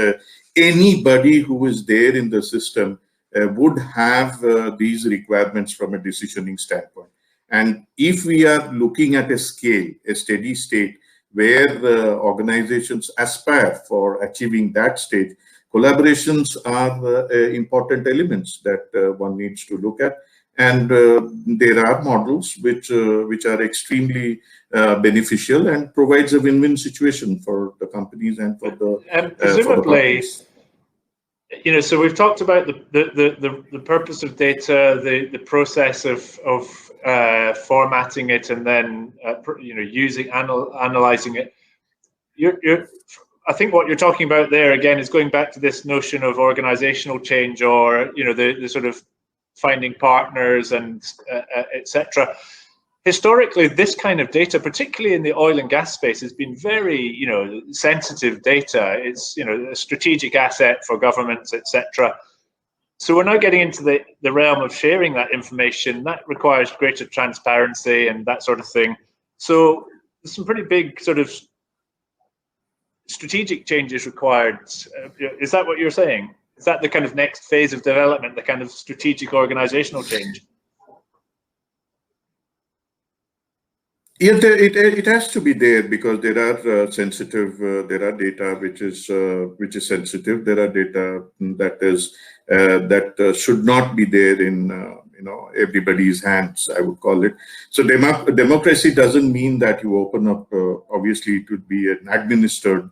anybody who is there in the system would have these requirements from a decisioning standpoint. And if we are looking at a scale, a steady state, where the organizations aspire for achieving that stage, collaborations are important elements that one needs to look at. And there are models which are extremely beneficial and provides a win-win situation for the companies and for the presumably, so we've talked about the purpose of data, the process of formatting it, and then analyzing it. I think what you're talking about there again is going back to this notion of organizational change, or the sort of finding partners and etc. Historically, this kind of data, particularly in the oil and gas space, has been very sensitive data. It's a strategic asset for governments, etc. So we're now getting into the realm of sharing that information. That requires greater transparency and that sort of thing. So there's some pretty big sort of strategic changes required. Is that what you're saying? Is that the kind of next phase of development, the kind of strategic organizational change? Yeah, it has to be there, because there are sensitive, there are data which is sensitive. There are data that should not be there in everybody's hands, I would call it. So democracy doesn't mean that you open up. Obviously, it would be an administered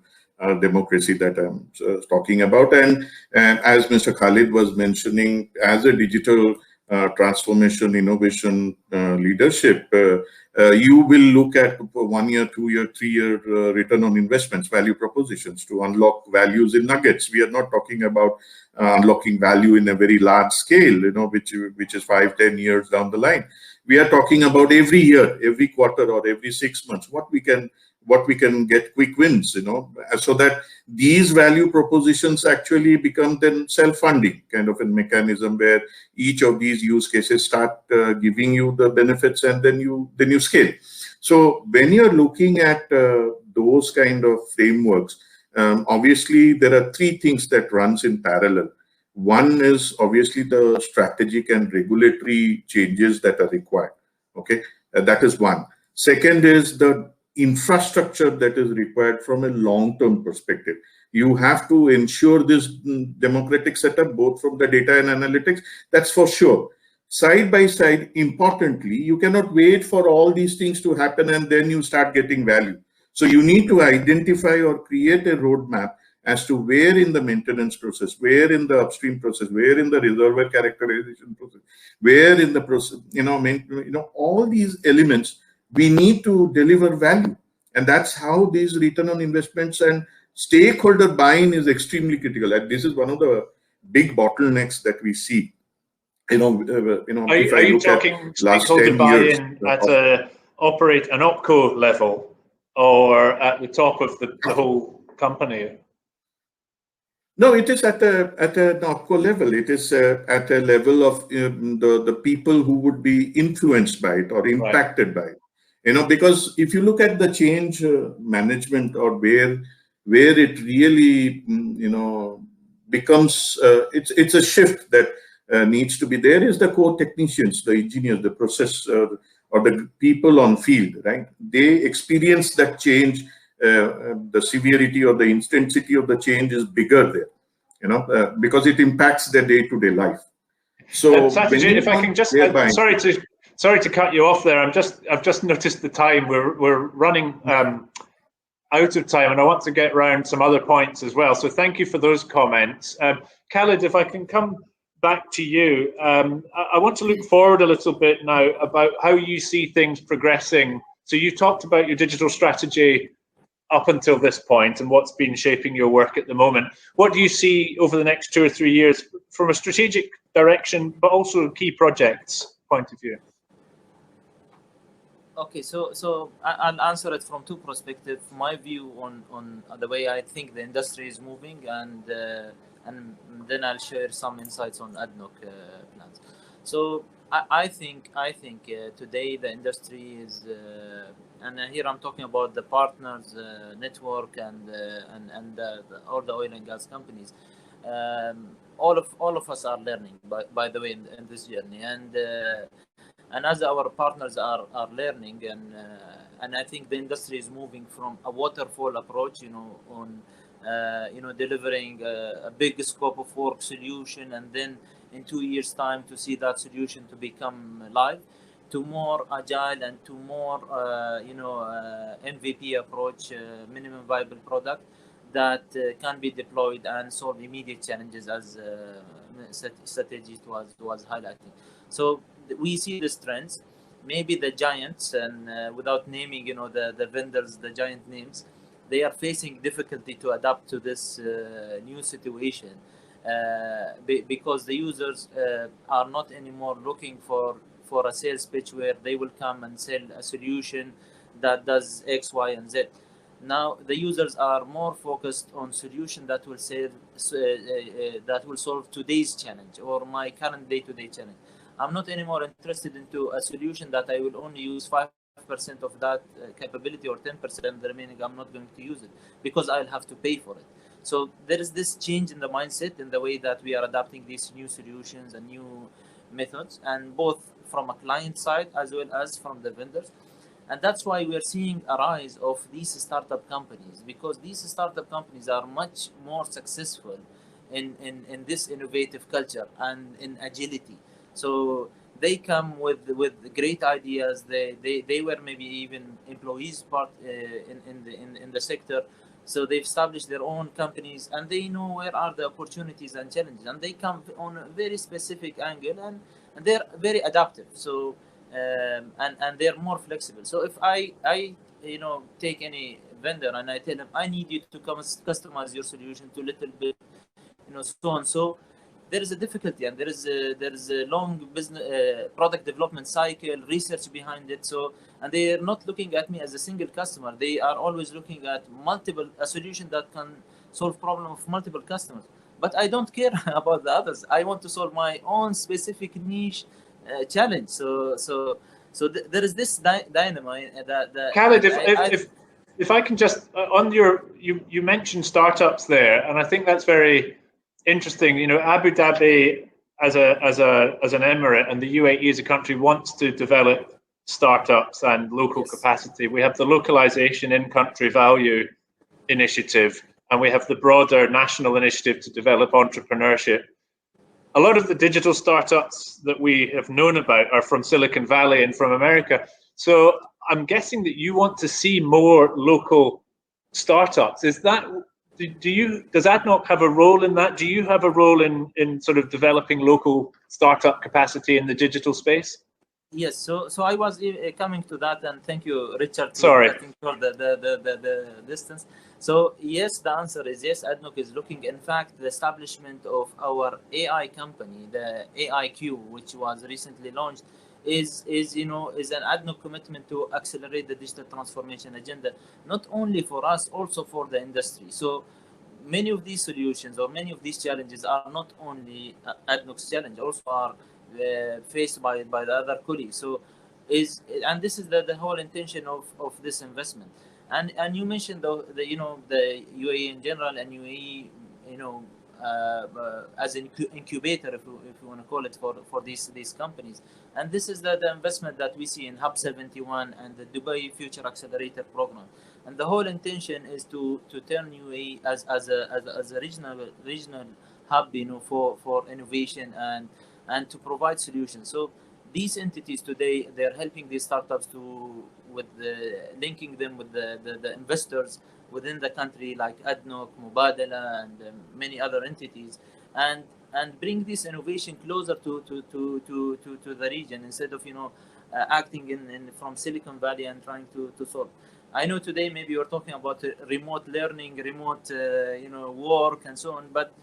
democracy that I'm talking about. And as Mr. Khaled was mentioning, as a digital transformation, innovation leadership, you will look at 1 year, 2 year, 3 year return on investments, value propositions to unlock values in nuggets. We are not talking about unlocking value in a very large scale, which is 5, 10 years down the line. We are talking about every year, every quarter, or every 6 months, what we can get quick wins, so that these value propositions actually become then self-funding kind of a mechanism, where each of these use cases start giving you the benefits, and then you scale. So when you're looking at those kind of frameworks, obviously there are 3 things that runs in parallel. One is obviously the strategic and regulatory changes that are required. Okay, that is one. Second is the infrastructure that is required from a long-term perspective. You have to ensure this democratic setup, both from the data and analytics, that's for sure. Side by side, importantly, you cannot wait for all these things to happen and then you start getting value. So you need to identify or create a roadmap as to where in the maintenance process, where in the upstream process, where in the reservoir characterization process, where in the process, all these elements, we need to deliver value. And that's how these return on investments and stakeholder buy-in is extremely critical. And this is one of the big bottlenecks that we see. Are you talking stakeholder buy-in at an OpCo level or at the top of the whole company? No, it is at an OpCo level. It is at a level of the people who would be influenced by it or impacted by it. Because if you look at the change management or where it really, becomes, it's a shift that needs to be there is the core technicians, the engineers, the process, or the people on field, right? They experience that change. The severity or the intensity of the change is bigger there, because it impacts their day-to-day life. So, Satyajit, if I can just, sorry to cut you off there. I've just noticed the time. We're running out of time, and I want to get round some other points as well. So thank you for those comments. Khaled, if I can come back to you, I want to look forward a little bit now about how you see things progressing. So you talked about your digital strategy up until this point and what's been shaping your work at the moment. What do you see over the next 2 or 3 years from a strategic direction, but also key projects point of view? Okay, so I'll answer it from two perspectives. My view on the way I think the industry is moving, and then I'll share some insights on ADNOC plans. So I think today the industry is, and here I'm talking about the partners network and all the oil and gas companies. All of us are learning, by the way, in this journey, and as our partners are learning, and I think the industry is moving from a waterfall approach, on delivering a big scope of work solution, and then in 2 years' time to see that solution to become live, to more agile and to more MVP approach, minimum viable product that can be deployed and solve immediate challenges, as Satyajit was highlighting. So we see these trends. Maybe the giants, and without naming the vendors, the giant names, they are facing difficulty to adapt to this new situation, because the users are not anymore looking for a sales pitch where they will come and sell a solution that does X, Y, and Z. Now the users are more focused on solution that will solve today's challenge or my current day-to-day challenge. I'm not anymore interested into a solution that I will only use 5% of that capability or 10%, the remaining I'm not going to use it because I'll have to pay for it. So there is this change in the mindset, in the way that we are adapting these new solutions and new methods, and both from a client side as well as from the vendors. And that's why we are seeing a rise of these startup companies, because these startup companies are much more successful in this innovative culture and in agility. So they come with great ideas. They were maybe even employees in the sector. So they've established their own companies, and they know where are the opportunities and challenges, and they come on a very specific angle, and they're very adaptive. So and they're more flexible. So if I take any vendor and I tell them I need you to customize your solution to a little bit, so and so, there is a difficulty, and there is a long business product development cycle, research behind it. So, and they are not looking at me as a single customer. They are always looking at a solution that can solve problem of multiple customers. But I don't care about the others. I want to solve my own specific niche challenge. So there is this dynamic that Khaled, if I can just on you mentioned startups there, and I think that's very interesting. Abu Dhabi as an emirate and the UAE as a country wants to develop startups and local capacity. We have the localization in country value initiative, and we have the broader national initiative to develop entrepreneurship. A lot of the digital startups that we have known about are from Silicon Valley and from America. So I'm guessing that you want to see more local startups. Is that, does ADNOC have a role in that? Do you have a role in sort of developing local startup capacity in the digital space? Yes, so I was coming to that, and thank you, Richard, Sorry for the distance. So yes, the answer is yes. ADNOC is looking. In fact, the establishment of our AI company, the AIQ, which was recently launched, is an ADNOC commitment to accelerate the digital transformation agenda, not only for us, also for the industry. So many of these solutions or many of these challenges are not only ADNOC's challenge, also are faced by the other colleagues. So and this is the whole intention of this investment. And you mentioned the UAE in general, and UAE as an incubator, if you want to call it, for these companies. And this is the investment that we see in Hub 71 and the Dubai Future Accelerator Program. And the whole intention is to turn UAE as a regional hub, for innovation and to provide solutions. So these entities today, they're helping these startups linking them with the investors within the country, like ADNOC, Mubadala, and many other entities, and bring this innovation closer to the region, instead of acting in from Silicon Valley and trying to solve. I know today maybe you're talking about remote learning, remote work, and so on, but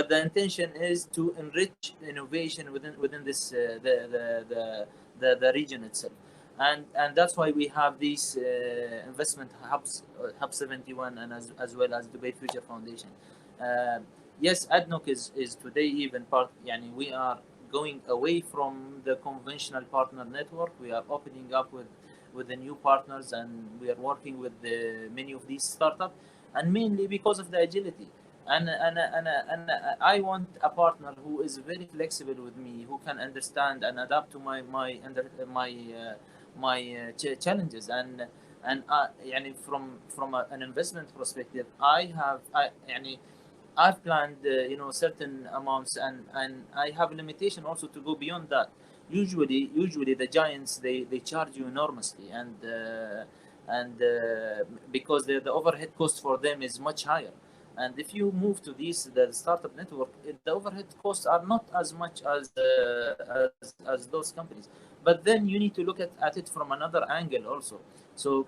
the intention is to enrich innovation within this the region itself, and that's why we have these investment hubs, Hub 71, and as well as Dubai Future Foundation. Yes, ADNOC is today even part. We are going away from the conventional partner network. We are opening up with the new partners, and we are working with many of these startups, and mainly because of the agility. And I want a partner who is very flexible with me, who can understand and adapt to my challenges. And from an investment perspective, I've planned certain amounts, and I have a limitation also to go beyond that. Usually the giants, they charge you enormously, and because the overhead cost for them is much higher. And if you move to the startup network, the overhead costs are not as much as those companies. But then you need to look at it from another angle also. So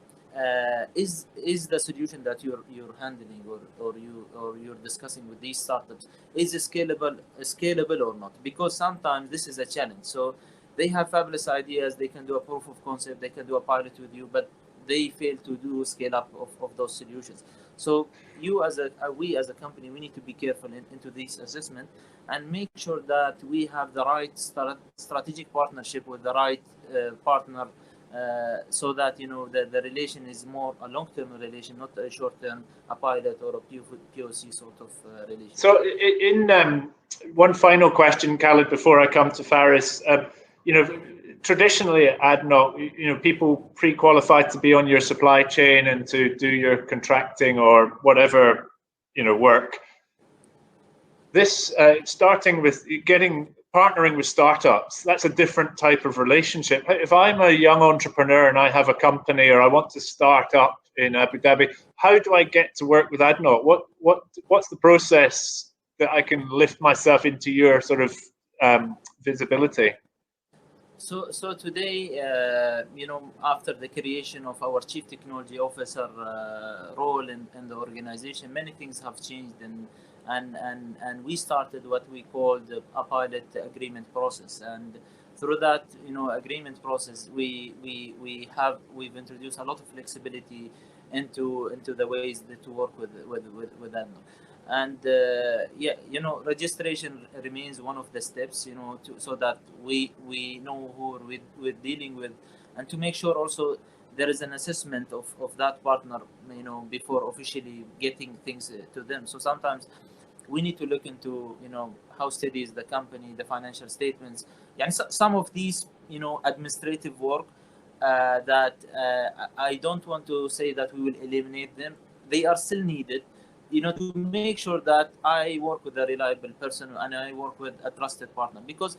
is the solution that you're handling or you're discussing with these startups, is it scalable or not? Because sometimes this is a challenge. So they have fabulous ideas, they can do a proof of concept, they can do a pilot with you, but they fail to do scale up of those solutions. So we as a company, we need to be careful into this assessment and make sure that we have the right strategic partnership with the right partner, so that the relation is more a long-term relation, not a short-term, a pilot or a POC sort of relation. So in one final question, Khaled, before I come to Faris, traditionally at ADNOC, people pre-qualified to be on your supply chain and to do your contracting or whatever, work. This starting with partnering with startups, that's a different type of relationship. If I'm a young entrepreneur and I have a company or I want to start up in Abu Dhabi, how do I get to work with ADNOC? What's the process that I can lift myself into your sort of visibility? So today, after the creation of our Chief Technology Officer role in the organization, many things have changed, and we started what we called a pilot agreement process. And through that, agreement process, we've introduced a lot of flexibility into the ways to work with ADNOC. And registration remains one of the steps, so that we know who we're dealing with, and to make sure also there is an assessment of that partner, before officially getting things to them. So sometimes we need to look into, how steady is the company, the financial statements, and some of these, administrative work. that I don't want to say that we will eliminate them. They are still needed, to make sure that I work with a reliable person and I work with a trusted partner, because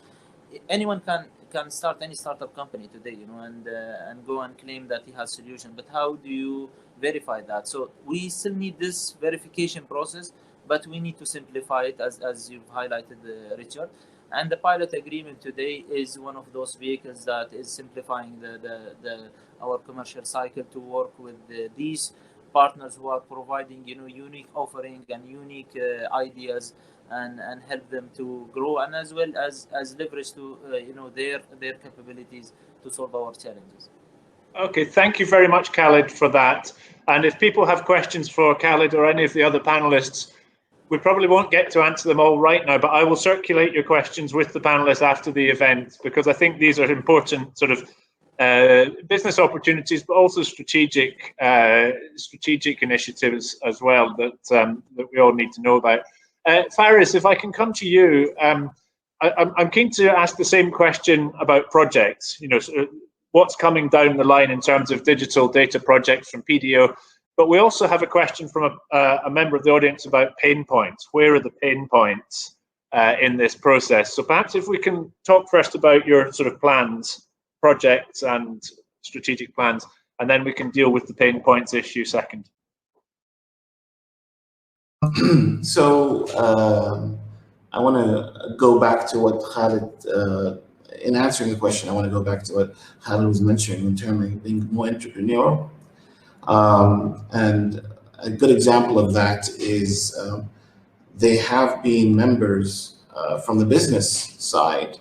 anyone can start any startup company today, and go and claim that he has solution. But how do you verify that? So we still need this verification process, but we need to simplify it, as you've highlighted, Richard. And the pilot agreement today is one of those vehicles that is simplifying our commercial cycle to work with these partners who are providing unique offering and unique ideas, and help them to grow, and as well as leverage to their capabilities to solve our challenges. Okay, thank you very much, Khaled, for that. And if people have questions for Khaled or any of the other panelists, we probably won't get to answer them all right now, but I will circulate your questions with the panelists after the event, because I think these are important sort of business opportunities, but also strategic initiatives as well that we all need to know about. Faris, if I can come to you, I'm keen to ask the same question about projects. What's coming down the line in terms of digital data projects from PDO, but we also have a question from a member of the audience about pain points. Where are the pain points in this process? So perhaps if we can talk first about your sort of plans, projects and strategic plans, and then we can deal with the pain points issue second. So I want to go back to what Khaled, in answering the question, I want to go back to what Khaled was mentioning in terms of being more entrepreneurial. And a good example of that is they have been members from the business side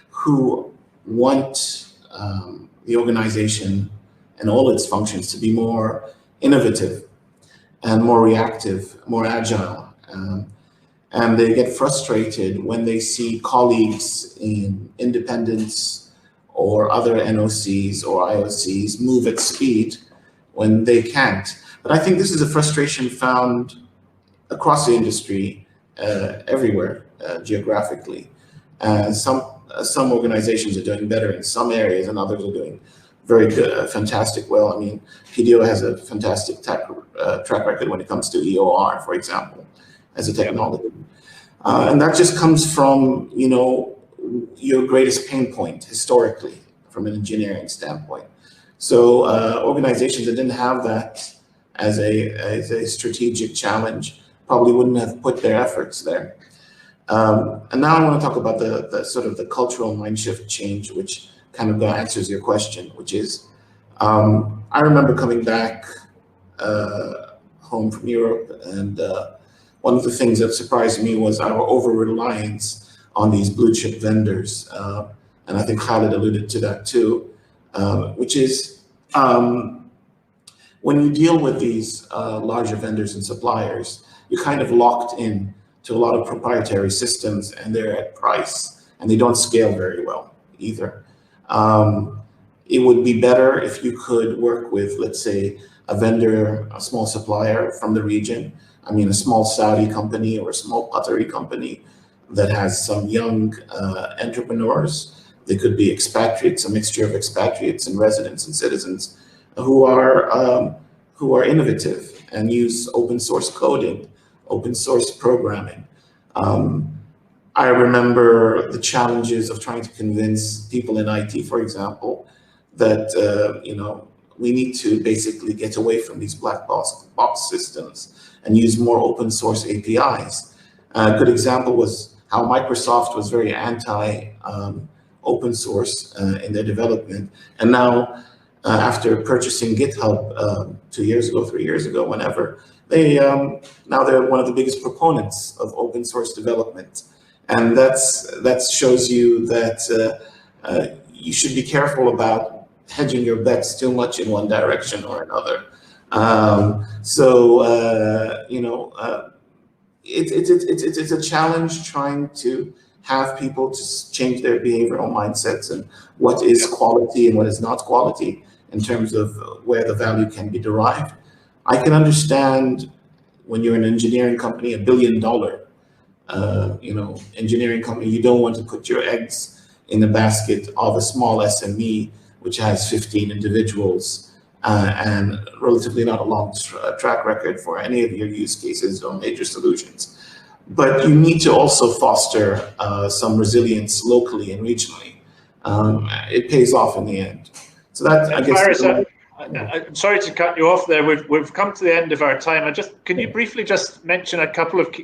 who want the organization and all its functions to be more innovative and more reactive, more agile. And they get frustrated when they see colleagues in independents or other NOCs or IOCs move at speed when they can't. But I think this is a frustration found across the industry, everywhere, geographically. Some organizations are doing better in some areas, and others are doing very good, fantastic well. I mean, PDO has a fantastic track record when it comes to EOR, for example, as a technology. And that just comes from, your greatest pain point historically from an engineering standpoint. So organizations that didn't have that as a strategic challenge probably wouldn't have put their efforts there. And now I want to talk about the sort of the cultural mind shift change, which kind of answers your question, which is, I remember coming back home from Europe, and one of the things that surprised me was our over-reliance on these blue chip vendors. And I think Khaled alluded to that too, which is when you deal with these larger vendors and suppliers, you're kind of locked in to a lot of proprietary systems, and they're at price, and they don't scale very well either. It would be better if you could work with, let's say, a vendor, a small supplier from the region. I mean, a small Saudi company or a small Qatari company that has some young entrepreneurs. They could be expatriates, a mixture of expatriates and residents and citizens who are innovative and use open source coding, open source programming. I remember the challenges of trying to convince people in IT, for example, that we need to basically get away from these black box systems and use more open source APIs. A good example was how Microsoft was very anti open source in their development, and now after purchasing GitHub 2 years ago, 3 years ago, whenever, now they're one of the biggest proponents of open source development. And that shows you that you should be careful about hedging your bets too much in one direction or another. It's a challenge trying to have people to change their behavioral mindsets and what is quality and what is not quality in terms of where the value can be derived. I can understand when you're an engineering company, $1 billion engineering company, you don't want to put your eggs in the basket of a small SME which has 15 individuals and relatively not a long track record for any of your use cases or major solutions. But you need to also foster some resilience locally and regionally. It pays off in the end. So that, I guess. Faris, I'm sorry to cut you off there. We've come to the end of our time. Can you briefly just mention a couple of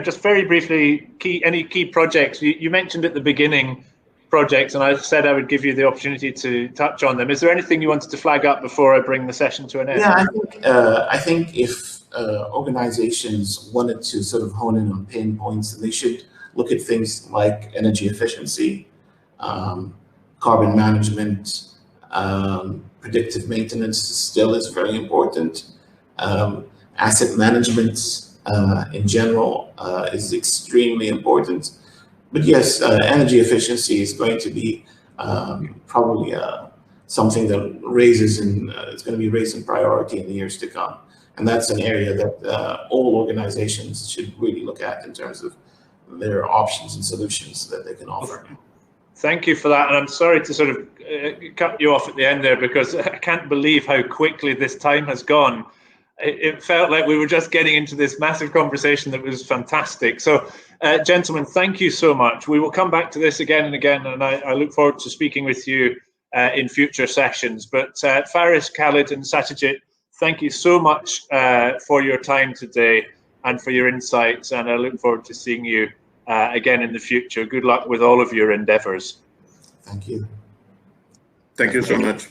just very briefly any key projects? You mentioned at the beginning projects, and I said I would give you the opportunity to touch on them. Is there anything you wanted to flag up before I bring the session to an end? Yeah, I think if organizations wanted to sort of hone in on pain points, they should look at things like energy efficiency, carbon management, predictive maintenance still is very important. Asset management in general is extremely important. But yes, energy efficiency is going to be probably something that it's going to be raised in priority in the years to come. And that's an area that all organizations should really look at in terms of their options and solutions that they can offer. Thank you for that, and I'm sorry to sort of cut you off at the end there, because I can't believe how quickly this time has gone. It felt like we were just getting into this massive conversation that was fantastic. So, gentlemen, thank you so much. We will come back to this again and again, and I look forward to speaking with you in future sessions. But Faris, Khaled, and Satyajit, thank you so much for your time today and for your insights, and I look forward to seeing you again in the future. Good luck with all of your endeavors. Thank you. Thank you so much.